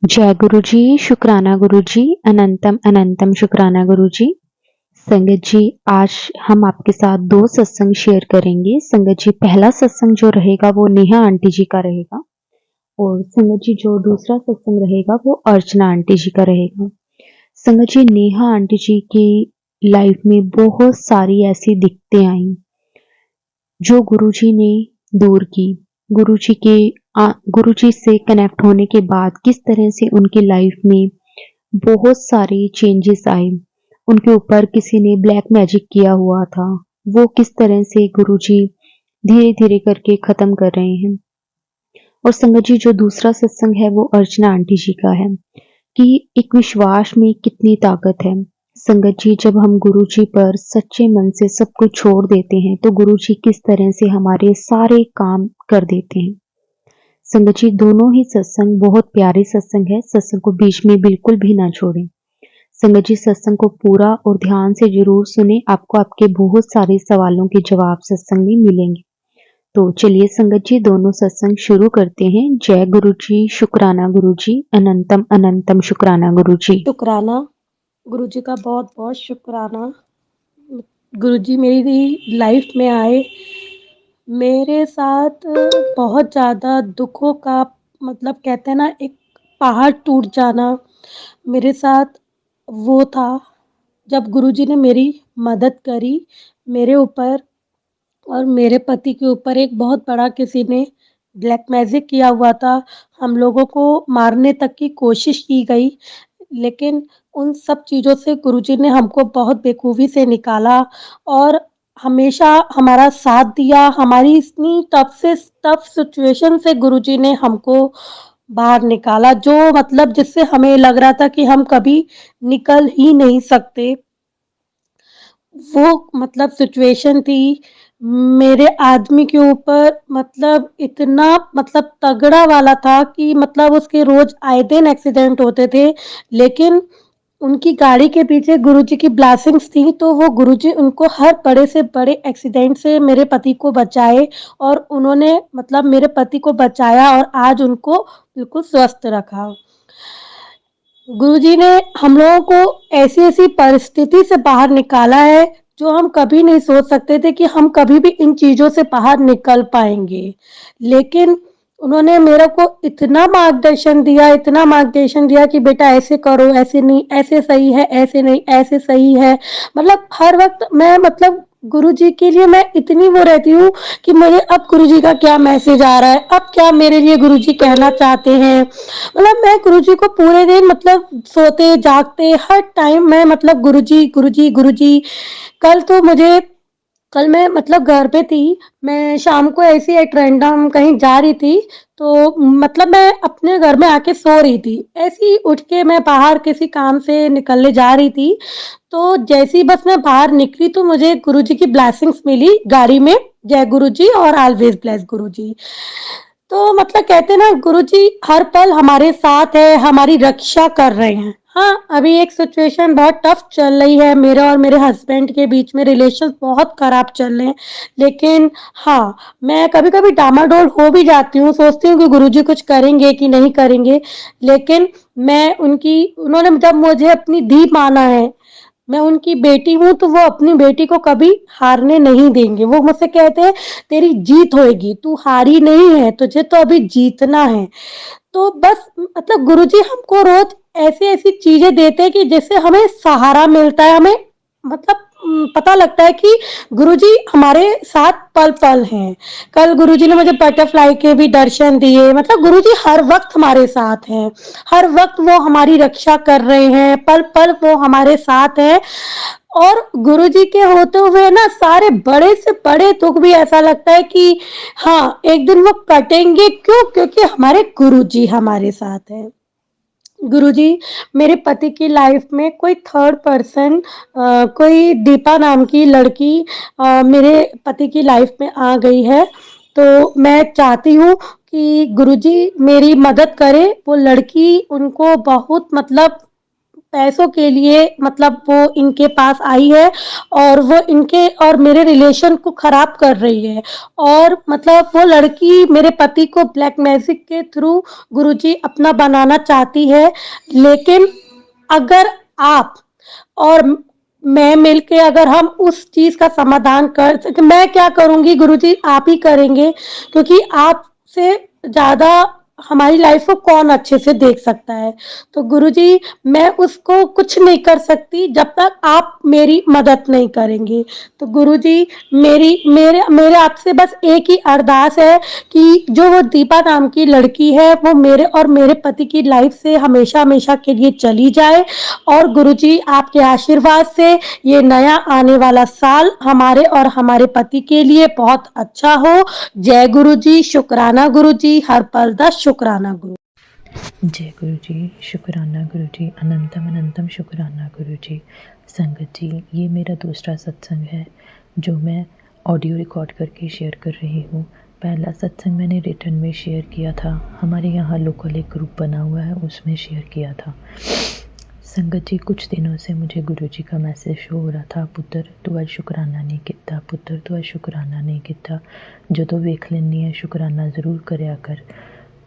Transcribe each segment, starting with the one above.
जय गुरु जी, शुक्राना गुरु जी, अनंतम अनंतम शुक्राना गुरु जी। संगत जी, आज हम आपके साथ 2 सत्संग शेयर करेंगे। संगत जी, पहला सत्संग जो रहेगा वो नेहा आंटी जी का रहेगा और संगत जी जो दूसरा सत्संग रहेगा वो अर्चना आंटी जी का रहेगा। संगत जी, नेहा आंटी जी की लाइफ में बहुत सारी ऐसी दिक्कतें आई जो गुरुजी ने दूर की। गुरुजी के गुरुजी से कनेक्ट होने के बाद किस तरह से उनकी लाइफ में बहुत सारे चेंजेस आए। उनके ऊपर किसी ने ब्लैक मैजिक किया हुआ था, वो किस तरह से गुरुजी धीरे-धीरे करके खत्म कर रहे हैं। और संगत जी जो दूसरा सत्संग है वो अर्चना आंटी जी का है कि एक विश्वास में कितनी ताकत है। संगत जी जब हम गुरु जी पर सच्चे मन से सब कुछ छोड़ देते हैं तो गुरु जी किस तरह से हमारे सारे काम कर देते हैं। संगत जी दोनों ही सत्संग बहुत प्यारे सत्संग है, सत्संग को बीच में बिल्कुल भी ना छोड़ें। संगत जी सत्संग को पूरा और ध्यान से जरूर सुने, आपको आपके बहुत सारे सवालों के जवाब सत्संग में मिलेंगे। तो चलिए संगत जी दोनों सत्संग शुरू करते हैं। जय गुरु जी, शुक्राना गुरु जी, अनंतम अनंतम शुक्राना गुरु जी। शुक्राना गुरुजी का बहुत बहुत शुक्राना। गुरुजी मेरी लाइफ में आए, मेरे साथ बहुत ज़्यादा दुखों का मतलब कहते हैं ना एक पहाड़ टूट जाना मेरे साथ वो था जब गुरुजी ने मेरी मदद करी। मेरे ऊपर और मेरे पति के ऊपर एक बहुत बड़ा किसी ने ब्लैक मैजिक किया हुआ था। हम लोगों को मारने तक की कोशिश की गई, लेकिन उन सब चीज़ों से गुरुजी ने हमको बहुत बेखूबी से निकाला और हमेशा हमारा साथ दिया। हमारी इतनी टफ सिचुएशन से गुरुजी ने हमको बाहर निकाला, जो मतलब जिससे हमें लग रहा था कि हम कभी निकल ही नहीं सकते। वो मतलब सिचुएशन थी। मेरे आदमी के ऊपर मतलब इतना मतलब तगड़ा वाला था कि मतलब उसके रोज़ आए दिन एक्सीडेंट होते थे, लेकिन उनकी गाड़ी के पीछे गुरुजी की ब्लेसिंग्स थी, तो वो गुरुजी उनको हर बड़े से बड़े एक्सीडेंट से मेरे पति को बचाए और उन्होंने मतलब मेरे पति को बचाया और आज उनको बिल्कुल स्वस्थ रखा। गुरुजी ने हम लोगों को ऐसी-ऐसी परिस्थिति से बाहर निकाला है, जो हम कभी नहीं सोच सकते थे कि हम कभी भी इन चीज़ों से बाहर निकल पाएँगे। लेकिन उन्होंने मेरे को इतना मार्गदर्शन दिया कि बेटा ऐसे करो, ऐसे नहीं, ऐसे सही है, ऐसे नहीं, ऐसे सही है। मतलब हर वक़्त मैं मतलब गुरुजी के लिए मैं इतनी वो रहती हूँ कि मुझे अब गुरुजी का क्या मैसेज आ रहा है, अब क्या मेरे लिए गुरुजी कहना चाहते हैं। मतलब मैं गुरुजी को पूरे दिन मतलब सोते जागते हर टाइम मैं मतलब गुरुजी गुरुजी गुरुजी। कल तो मुझे कल मैं मतलब घर पे थी, मैं शाम को ऐसे ही एट रैंडम कहीं जा रही थी, तो मतलब मैं अपने घर में आके सो रही थी। ऐसे ही उठ के मैं बाहर किसी काम से निकलने जा रही थी, तो जैसे ही बस मैं बाहर निकली तो मुझे गुरुजी की ब्लेसिंग्स मिली गाड़ी में। जय गुरुजी और ऑलवेज ब्लेस गुरुजी। तो मतलब कहते हैं ना गुरुजी हर पल हमारे साथ है, हमारी रक्षा कर रहे हैं। हाँ, अभी एक सिचुएशन बहुत टफ चल रही है, मेरे और मेरे हस्बैंड के बीच में रिलेशन बहुत खराब चल रहे हैं। लेकिन हाँ, मैं कभी-कभी डामाडोल हो भी जाती हूँ, सोचती हूँ कि गुरुजी कुछ करेंगे कि नहीं करेंगे। लेकिन मैं उन्होंने जब मुझे अपनी धी माना है, मैं उनकी बेटी हूँ, तो वो अपनी बेटी को कभी हारने नहीं देंगे। वो मुझसे कहते हैं तेरी जीत होएगी, तू हारी नहीं है, तुझे तो अभी जीतना है। तो बस मतलब गुरुजी हमको रोज ऐसी-ऐसी चीज़ें देते हैं कि जिससे हमें सहारा मिलता है, हमें मतलब पता लगता है कि गुरुजी हमारे साथ पल-पल हैं। कल गुरुजी ने मुझे बटरफ्लाई के भी दर्शन दिए, मतलब गुरुजी हर वक़्त हमारे साथ हैं। हर वक़्त वो हमारी रक्षा कर रहे हैं, पल-पल वो हमारे साथ हैं। और गुरुजी के होते हुए ना सारे बड़े से बड़े दुःख भी ऐसा लगता है कि हाँ, एक दिन वो कटेंगे, क्यों? क्योंकि हमारे गुरुजी हमारे साथ हैं। गुरुजी मेरे पति की लाइफ में कोई थर्ड पर्सन कोई दीपा नाम की लड़की मेरे पति की लाइफ में आ गई है। तो मैं चाहती हूँ कि गुरुजी मेरी मदद करें। वो लड़की उनको बहुत मतलब पैसों के लिए मतलब वो इनके पास आई है और वो इनके और मेरे रिलेशन को खराब कर रही है और मतलब वो लड़की मेरे पति को ब्लैक मैजिक के थ्रू गुरुजी अपना बनाना चाहती है। लेकिन अगर आप और मैं मिलके अगर हम उस चीज़ का समाधान कर सके, मैं क्या करूँगी गुरुजी आप ही करेंगे क्योंकि आपसे ज़्यादा हमारी लाइफ को कौन अच्छे से देख सकता है। तो गुरुजी मैं उसको कुछ नहीं कर सकती जब तक आप मेरी मदद नहीं करेंगे। तो गुरुजी मेरी मेरे मेरे आपसे बस एक ही अरदास है कि जो वो दीपा नाम की लड़की है वो मेरे और मेरे पति की लाइफ से हमेशा हमेशा के लिए चली जाए और गुरुजी आपके आशीर्वाद से ये नया आने वाला साल हमारे और हमारे पति के लिए बहुत अच्छा हो। जय गुरुजी, शुक्राना गुरुजी, हर पल दा शुक्राना गुरु। जय गुरु जी, शुक्राना गुरु जी, अनंतम अनंतम शुक्राना गुरु जी। संगत जी, ये मेरा दूसरा सत्संग है जो मैं ऑडियो रिकॉर्ड करके शेयर कर रही हूँ। पहला सत्संग मैंने रिटर्न में शेयर किया था, हमारे यहाँ लोकल एक ग्रुप बना हुआ है उसमें शेयर किया था। संगत जी, कुछ दिनों से मुझे गुरु जी का मैसेज शो हो रहा था, पुत्र तू आज शुक्राना नहीं किया, पुत्र तू आज शुक्राना नहीं किया, जो तो वेख लेनी है शुक्राना ज़रूर करया कर।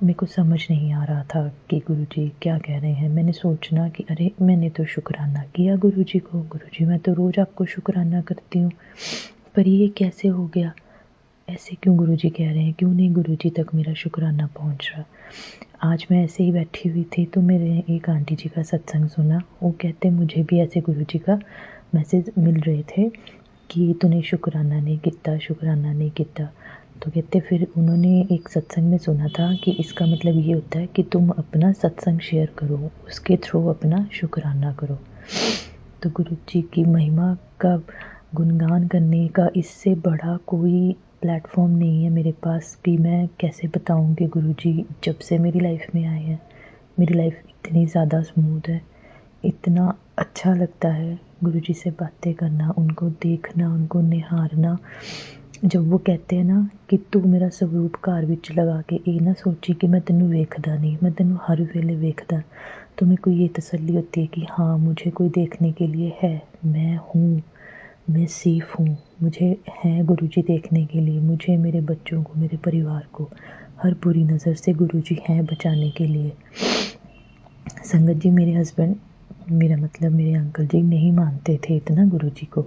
मेरे को समझ नहीं आ रहा था कि गुरुजी क्या कह रहे हैं। मैंने सोचना कि अरे मैंने तो शुक्राना किया गुरुजी को, गुरुजी मैं तो रोज़ आपको शुक्राना करती हूँ, पर ये कैसे हो गया, ऐसे क्यों गुरुजी कह रहे हैं, क्यों नहीं गुरुजी तक मेरा शुक्राना पहुँच रहा। आज मैं ऐसे ही बैठी हुई थी तो मेरे एक आंटी जी का सत्संग सुना, वो कहते मुझे भी ऐसे गुरुजी का मैसेज मिल रहे थे कि तूने शुक्राना नहीं किया, शुक्राना नहीं किया। तो कहते फिर उन्होंने एक सत्संग में सुना था कि इसका मतलब ये होता है कि तुम अपना सत्संग शेयर करो, उसके थ्रू अपना शुक्राना करो। तो गुरु जी की महिमा का गुणगान करने का इससे बड़ा कोई प्लेटफॉर्म नहीं है मेरे पास कि मैं कैसे बताऊं कि गुरु जी जब से मेरी लाइफ में आए हैं मेरी लाइफ इतनी ज़्यादा स्मूथ है, इतना अच्छा लगता है गुरु जी से बातें करना, उनको देखना, उनको निहारना। जब वो कहते हैं ना कि तू मेरा स्वरूप घर विच लगा के ये ना सोची कि मैं तेनू वेखदा नहीं, मैं तेनू हर वेले वेखदा, तो मेरे को ये तसल्ली होती है कि हाँ मुझे कोई देखने के लिए है, मैं हूँ, मैं सेफ हूँ, मुझे है गुरुजी देखने के लिए, मुझे, मेरे बच्चों को, मेरे परिवार को हर बुरी नज़र से गुरुजी हैं बचाने के लिए। संगत जी, मेरे हस्बैंड, मेरा मतलब मेरे अंकल जी नहीं मानते थे इतना गुरुजी को।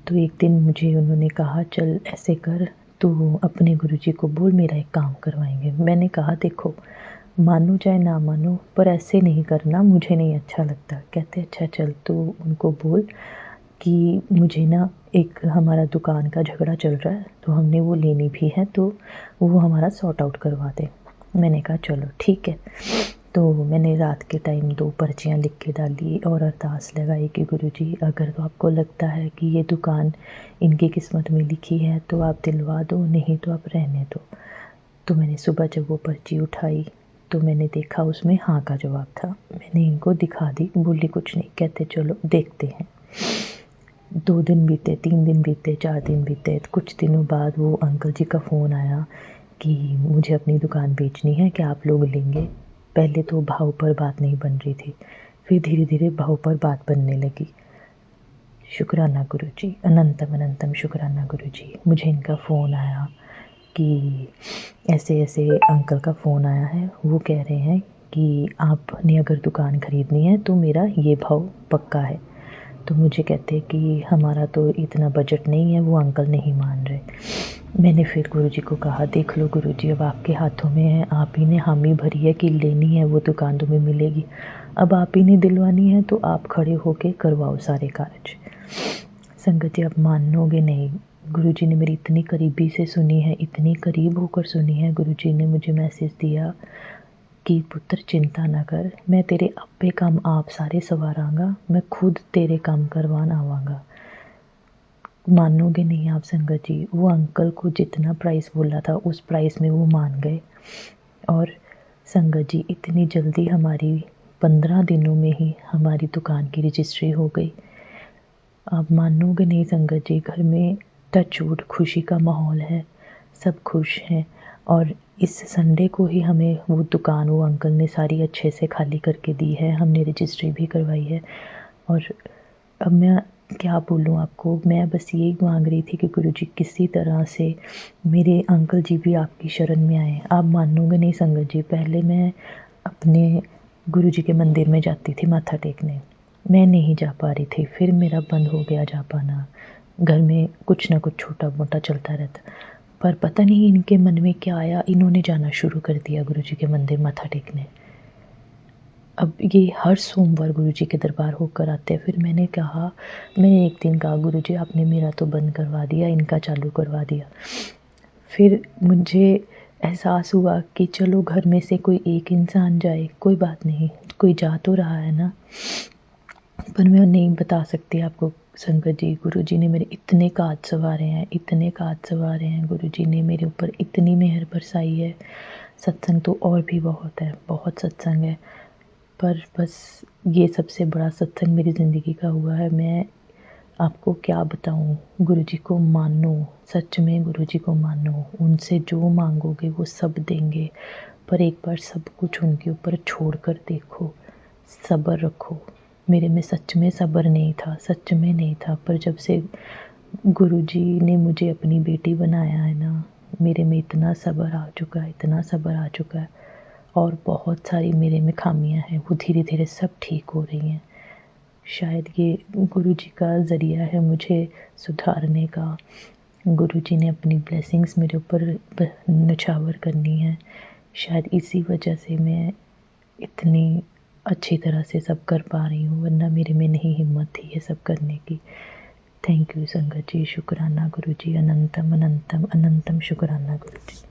तो एक दिन मुझे उन्होंने कहा चल ऐसे कर, तू अपने गुरुजी को बोल मेरा एक काम करवाएंगे। मैंने कहा देखो मानो चाहे ना मानो पर ऐसे नहीं करना, मुझे नहीं अच्छा लगता। कहते अच्छा चल तू उनको बोल कि मुझे ना एक हमारा दुकान का झगड़ा चल रहा है तो हमने वो लेनी भी है, तो वो हमारा सॉर्ट आउट करवा दे। मैंने कहा चलो ठीक है। तो मैंने रात के टाइम 2 पर्चियाँ लिख के डाली और अरदास लगाई कि गुरुजी अगर तो आपको लगता है कि ये दुकान इनकी किस्मत में लिखी है तो आप दिलवा दो, नहीं तो आप रहने दो। तो मैंने सुबह जब वो पर्ची उठाई तो मैंने देखा उसमें हाँ का जवाब था। मैंने इनको दिखा दी, बोली कुछ नहीं। कहते चलो देखते हैं। 2 दिन बीते, 3 दिन बीते, 4 दिन बीते। कुछ दिनों बाद वो अंकल जी का फ़ोन आया कि मुझे अपनी दुकान बेचनी है, क्या आप लोग लेंगे। पहले तो भाव पर बात नहीं बन रही थी, फिर धीरे धीरे भाव पर बात बनने लगी। शुक्राना गुरुजी, अनंतम अनंतम शुक्राना गुरुजी। मुझे इनका फ़ोन आया कि ऐसे ऐसे अंकल का फ़ोन आया है, वो कह रहे हैं कि आपने अगर दुकान ख़रीदनी है तो मेरा ये भाव पक्का है। तो मुझे कहते हैं कि हमारा तो इतना बजट नहीं है, वो अंकल नहीं मान रहे। मैंने फिर गुरुजी को कहा देख लो गुरुजी अब आपके हाथों में है, आप ही ने हामी भरी है कि लेनी है वो दुकान तुम्हें मिलेगी, अब आप ही ने दिलवानी है तो आप खड़े होके करवाओ सारे कार्य। संगत जी आप मानोगे नहीं, गुरुजी ने मेरी इतनी करीबी से सुनी है, इतनी करीब होकर सुनी है। गुरुजी ने मुझे मैसेज दिया कि पुत्र चिंता ना कर, मैं तेरे आपे काम आप सारे सवारांगा, मैं खुद तेरे काम करवान आवांगा। मानोगे नहीं आप संगत जी, वो अंकल को जितना प्राइस बोला था उस प्राइस में वो मान गए। और संगत जी इतनी जल्दी हमारी 15 दिनों में ही हमारी दुकान की रजिस्ट्री हो गई। आप मानोगे नहीं संगत जी, घर में टचवुड खुशी का माहौल है, सब खुश हैं। और इस संडे को ही हमें वो दुकान वो अंकल ने सारी अच्छे से खाली करके दी है, हमने रजिस्ट्री भी करवाई है। और अब मैं क्या बोलूँ आपको, मैं बस यही मांग रही थी कि गुरुजी किसी तरह से मेरे अंकल जी भी आपकी शरण में आए। आप मानोगे नहीं संगत जी, पहले मैं अपने गुरुजी के मंदिर में जाती थी माथा टेकने, मैं नहीं जा पा रही थी, फिर मेरा बंद हो गया जा पाना, घर में कुछ ना कुछ छोटा मोटा चलता रहता। पर पता नहीं इनके मन में क्या आया, इन्होंने जाना शुरू कर दिया गुरुजी के मंदिर माथा टेकने। अब ये हर सोमवार गुरुजी के दरबार होकर आते हैं। फिर मैंने एक दिन कहा गुरुजी आपने मेरा तो बंद करवा दिया, इनका चालू करवा दिया। फिर मुझे एहसास हुआ कि चलो घर में से कोई एक इंसान जाए, कोई बात नहीं, कोई जा तो रहा है ना। पर मैं नहीं बता सकती आपको संगत जी, गुरुजी ने मेरे इतने काज संवारे हैं, इतने काज संवारे हैं। गुरुजी ने मेरे ऊपर इतनी मेहर बरसाई है। सत्संग तो और भी बहुत है, बहुत सत्संग है, पर बस ये सबसे बड़ा सत्संग मेरी ज़िंदगी का हुआ है। मैं आपको क्या बताऊँ, गुरुजी को मानो, सच में गुरुजी को मानो, उनसे जो मांगोगे वो सब देंगे। पर एक बार सब कुछ उनके ऊपर छोड़ कर देखो, सब्र रखो। मेरे में सच में सब्र नहीं था, सच में नहीं था। पर जब से गुरुजी ने मुझे अपनी बेटी बनाया है ना, मेरे में इतना सब्र आ चुका है, इतना सब्र आ चुका है। और बहुत सारी मेरे में खामियां हैं, वो धीरे धीरे सब ठीक हो रही हैं। शायद ये गुरुजी का ज़रिया है मुझे सुधारने का। गुरुजी ने अपनी ब्लेसिंग्स मेरे ऊपर निछावर करनी है। शायद इसी वजह से मैं इतनी अच्छी तरह से सब कर पा रही हूँ, वरना मेरे में नहीं हिम्मत थी ये सब करने की। थैंक यू संगत जी, शुक्राना गुरुजी, अनंतम अनंतम अनंतम शुक्राना गुरुजी।